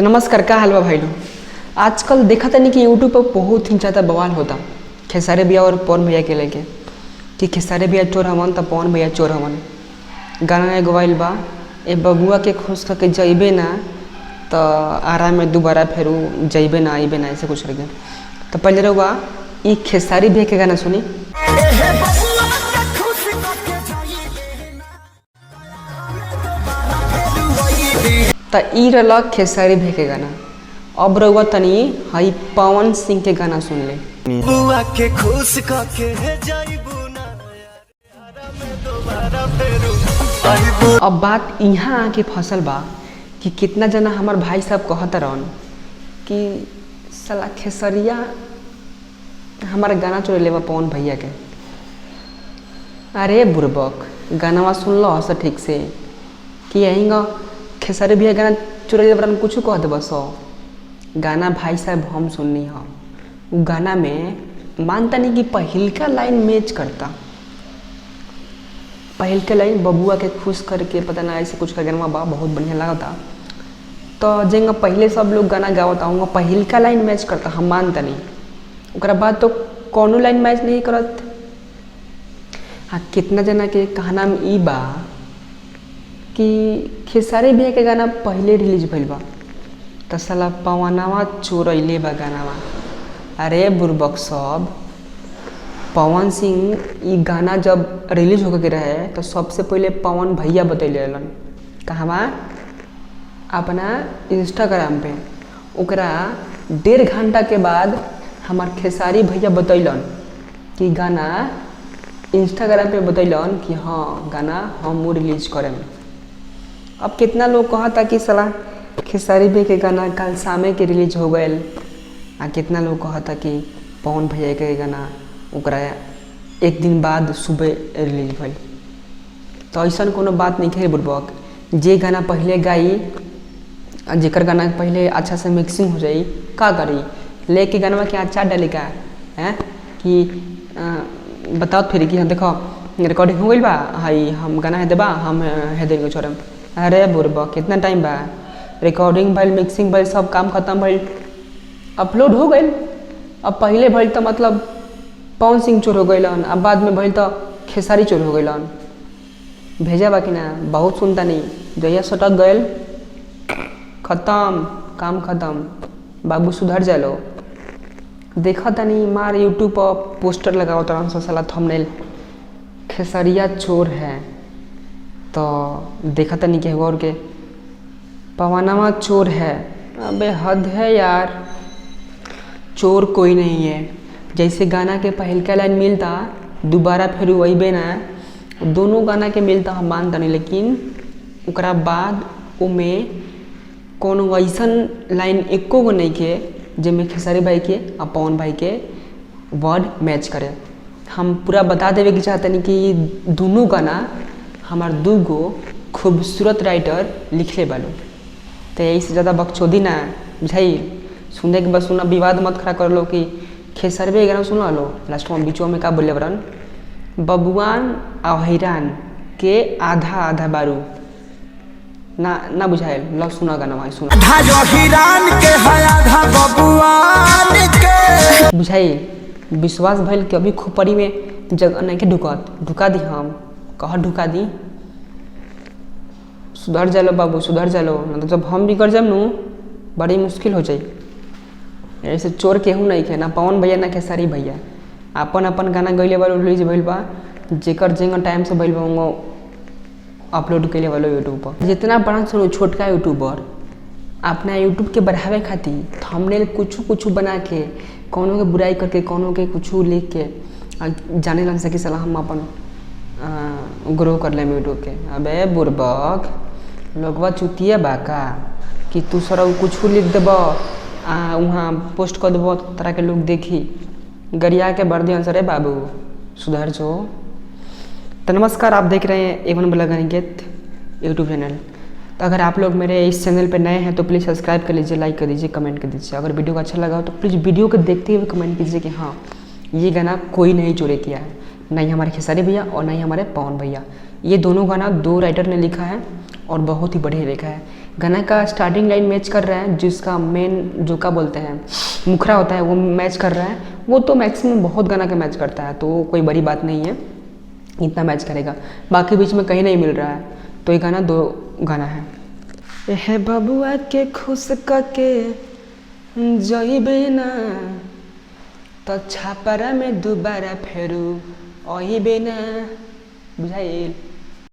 तो नमस्कार, क्या हाल बा भाई लोग। आजकल देखा था नहीं कि यूट्यूब पर बहुत ही ज़्यादा बवाल होता खेसारी भैया और पवन भैया के लेके कि खेसारी भैया चोर हमन तो पवन भैया चोर हमन। गाना एगो आइल बा, ए बबुआ के खुश करके जइबे ना तो आराम में दोबारा फिर जइबे ना आइबे ना, ऐसे कुछ करके। तो पहले रहुआ ये खेसारी भैया के गाना सुनी। तो ई रहा खेसारी भैया के गाना। अब रहुआ तनी हई पवन सिंह के गाना सुन ले। बुआ के खुश करके जाइबू ना में दोबारा फेरू। अब बात यहाँ आके फसल बा कि कितना जना हमार भाई साहब कहत रहन कि साला खेसरिया हमारा गाना चोरे लेवा पवन भैया के। अरे बुरबक, गाना सुन लो हस ठीक से कि यही खेसारी भैया गाना चोरे लेवा कुछ कह दे बस। गाना भाई साहब हम सुननी हम वो गाना में मानता नहीं कि पहिलका लाइन मैच करता। पहिलका लाइन बबुआ के खुश करके पता ना ऐसे कुछ का गाना बा, बहुत बढ़िया लगता। तो जेंगा पहले सब लोग गाना गावता हूँ पहिलका लाइन मैच करता, हम मानता नहीं। उसके बाद तो कौनो लाइन मैच नहीं करत। हाँ, कितना जना के कहना में ई बा कि खेसारी भैया के गाना पहले रिलीज भइल बा तो साला पवनवा चोरैले बा गानावा। अरे बुरबक सब, पवन सिंह ये गाना जब रिलीज होकर के रहे तो सबसे पहले पवन भैया बतैले रहलन कहवा अपना इंस्टाग्राम पे। ओकरा 1.5 घंटा के बाद हमार खेसारी भैया बतैलन कि गाना इंस्टाग्राम पे बतैलन कि हाँ गाना हम रिलीज करें। अब कितना लोग कहता कि साला खेसारी भैया के गाना कल शामे के रिलीज हो गए, आ कितना लोग कहता कि पवन भैया के गाना ओकरा 1 दिन बाद सुबह रिलीज भइल। तो ऐसा कोनो बात नहीं है बुड़बक। जे गाना पहले गाई जेकर गाना पहले अच्छा से मिक्सिंग हो जाई का करी, लेके गाना के अच्छा डाले का है कि बताओ फिर कि देखो रिकॉर्डिंग हो गई बा, हाई हम गाना है देबा हम है देंगे छोड़म। अरे बुड़बक, कितना टाइम बा, रिकॉर्डिंग भइल मिक्सिंग भइल सब काम खत्म भइल, अपलोड हो गई। अब पहले भइल तो मतलब पवन सिंह चोर हो गइलन, अब बाद में भइल तो खेसारी चोर हो गइलन। भेजा बा कि ना, बहुत सुनता नहीं। जहिया सटक गइल खत्म, काम खत्म। बाबू सुधर जालो। देखा था नहीं मार यूट्यूब पर पोस्टर लगाओ तरह से साला थंबनेल खेसरिया चोर है। तो देखा था नहीं कि और के पवनवा चोर है। अबे हद है यार, चोर कोई नहीं है। जैसे गाना के पहलका लाइन मिलता दोबारा फिर वही ना, दोनों गाना के मिलता हम मानता नहीं, लेकिन उकरा बाद उमे कोनो ऐसन लाइन एको गो नहीं के जिसमें खेसारी भाई के और पवन भाई के वर्ड मैच करे। हम पूरा बता देवे कि चाहते नहीं कि दोनों गाना हमार 2 गो खूबसूरत राइटर लिखले बालो। तो यही से ज़्यादा बकचोदी ना बुझाई। सुनने के बाद सुना, विवाद मत खड़ा कर लो कि खेसारी भैया गाना सुना लो। लास्ट में बीचों में का बोले बरन बबुआन और हैरान के आधा आधा बारू ना बुझाइल। लो सुना गाना भाई सुना बुझाई। विश्वास भइल कि अभी खोपड़ी में जगह नहीं के ढुका दी। हम कह ढुका दी। सुधर जालो बाबू, सुधर जालो, ना तो जब हम बिगड़ जाम नू बड़ी मुश्किल हो जाई। ऐसे चोर केहू नहीं के, ना पवन भैया ना खेसारी भैया। अपन अपन गाना गइले वालो रिलीज भइल बा, जेकर जेंगा टाइम से भइल बा अपलोड कैले वालो यूट्यूब पर। जितना बड़ा सुनो छोटका यूट्यूबर अपना यूट्यूब के बढ़ावे खातिर थंबनेल कुछ बना के कौनों के बुराई करके कौनों के कुछ लिख के जाने लग सके साला हम अपन ग्रो कर लें यूट्यूब के। अबे बुरबक, लोगवा चुतिया बाका कि तू सर कुछ लिख देब वहाँ पोस्ट कर देव तरह के लोग देखी गरिया के बढ़ दिया। अरे बाबू सुधर जो। तो नमस्कार, आप देख रहे हैं एवन ब्लॉग अनिकेत यूट्यूब चैनल। तो अगर आप लोग मेरे इस चैनल पर नए हैं तो प्लीज़ सब्सक्राइब कर लीजिए, लाइक कर दीजिए, कमेंट कर दीजिए। अगर वीडियो को अच्छा लगा हो तो प्लीज़ वीडियो को देखते हुए कमेंट कीजिए कि हाँ ये गाना कोई नहीं चोरी किया है, नहीं हमारे खेसारी भैया और नहीं हमारे पवन भैया। ये दोनों गाना 2 राइटर ने लिखा है और बहुत ही बढ़िया लिखा है। गाना का स्टार्टिंग लाइन मैच कर रहा है, जिसका मेन जो का बोलते हैं मुखरा होता है वो मैच कर रहा है, वो तो मैक्सिमम बहुत गाना का मैच करता है, तो कोई बड़ी बात नहीं है, इतना मैच करेगा। बाकी बीच में कहीं नहीं मिल रहा है, तो ये गाना 2 गाना है। एह बबुआ के खुश कके जइबे ना तो छापरा में दोबारा फेरू अइबे ना, बुझाइल।